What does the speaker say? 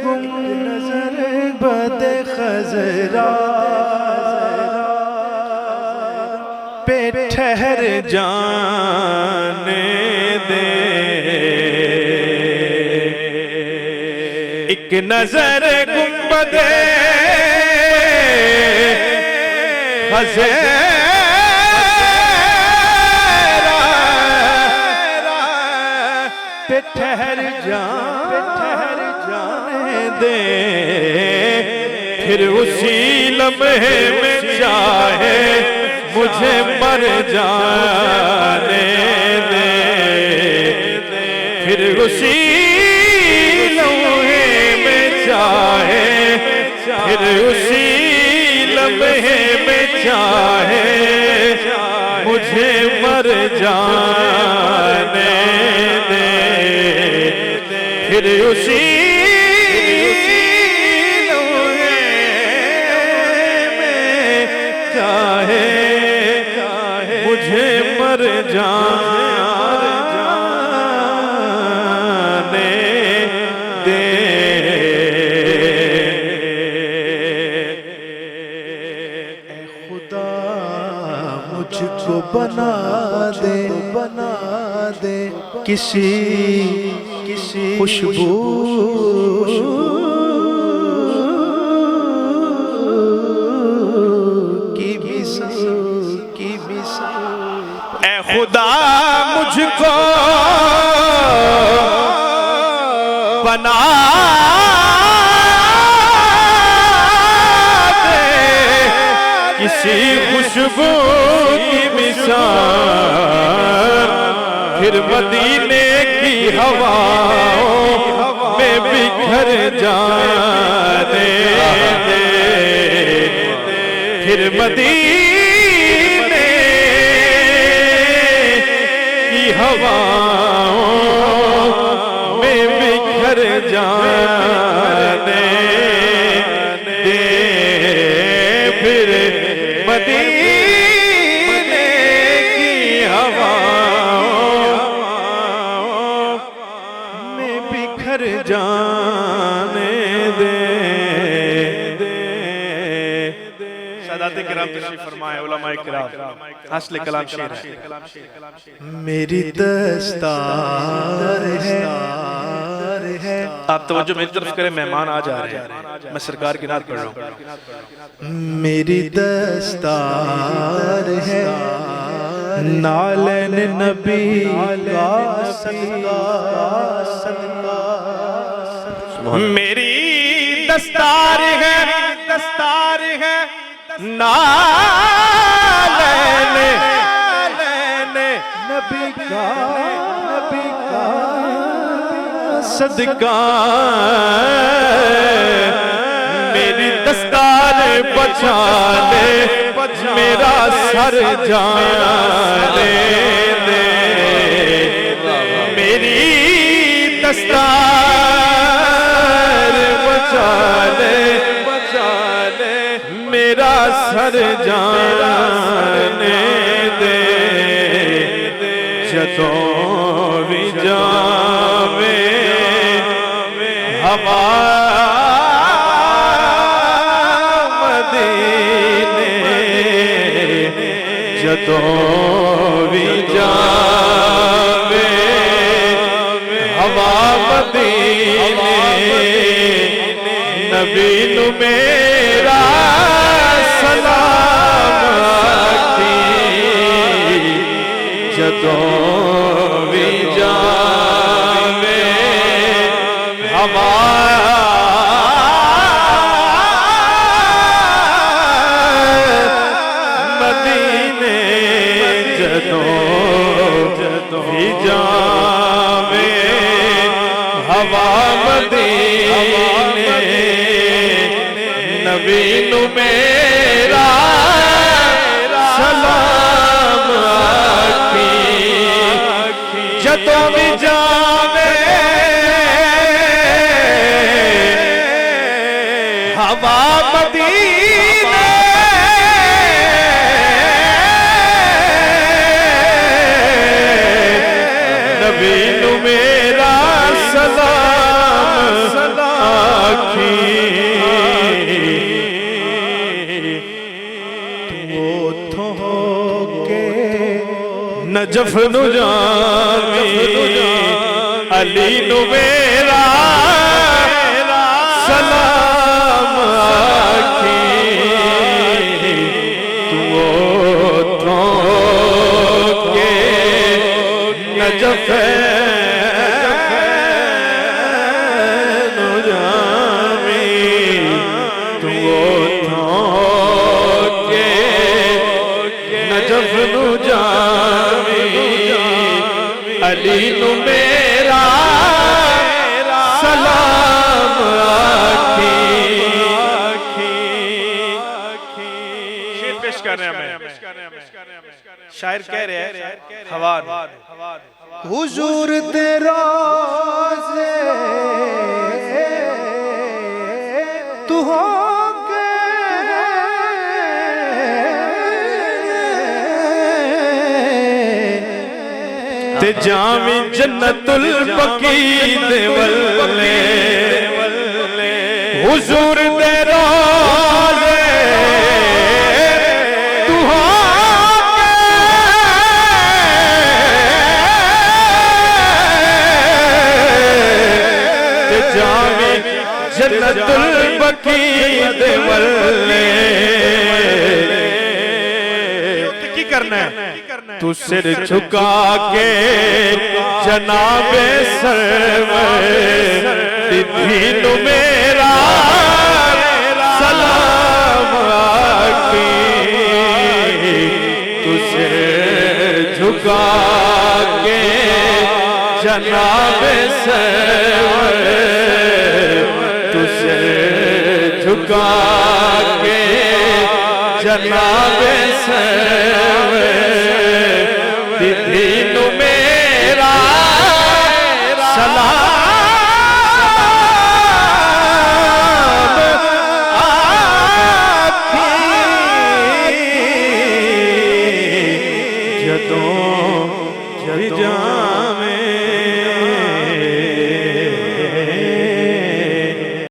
گنبد خضرا پہ ٹھہر جانے دے، ایک نظر گنبد خضرا پہ ٹھہر جانے دے، پھر اسی لمحے میں چاہے مجھے مر جانے دے، پھر اسی لمحے میں چاہے، پھر اسی لمحے میں چاہے مجھے مر جانے دے، پھر اسی لمحے میں چاہے مجھے مر جانے دے۔ اے خدا مجھ کو بنا دے کسی خوشبو کی مثال، اے خدا مجھ کو بنا دے کسی خوشبو کی مثال، پھر مدینے کی ہواؤں میں بکھر جانے دے، پھر مدینے کی ہواؤں میں بکھر جانے دے، پھر مدینے کی ہواؤں میں بکھر جانے دے۔ سادات کرام تشریف فرمائے، علماء کرام، حاصل کلام شعر ہے۔ میری دستار ہے، آپ توجہ میری طرف کریں، مہمان آ جا رہے ہیں، میں سرکار کی نعت پڑھ رہا ہوں۔ میری دستار ہے نالین نبی کا صدقہ، میری دستار ہے نالین نبی کا صدقہ، میری دستار بچا لے میرا سر جانے دے، میری دستار بچا لے میرا سر جانے دے، جدوں بھی جاوے ہوا مدینے، جدوں بھی جاوے ہوا مدینے، نبی نو میرا سلام آکھی، جدوں بھی جاوے ہوا مدینے، جدوں بھی جاوے ہوا مدینے، نبی نو میرا سلام آکھی، جدوں بھی جاوے ہوا مدینے، نبی نو میرا سلام نجف نو جامی علی نو میرا سلام آکھی تو کے نجف نو جامی تو کے نجف نو جامی علی نو میرا سلام آکھی شیر پیش کر رہے ہیں ہمیں شاعر کہہ رہے ہیں حوار حضور تیرا سے تو ہو تے جامی جنت البقی دے والے حضور دے روزے تو ہو تے جامی جنت البقی دے والے کی کرنا ہے تو سر جھکا کے جناب سرور دین میرا سلام آکھی تو سر جھکا کے جناب سرور تو سر جھکا کے جناب سرور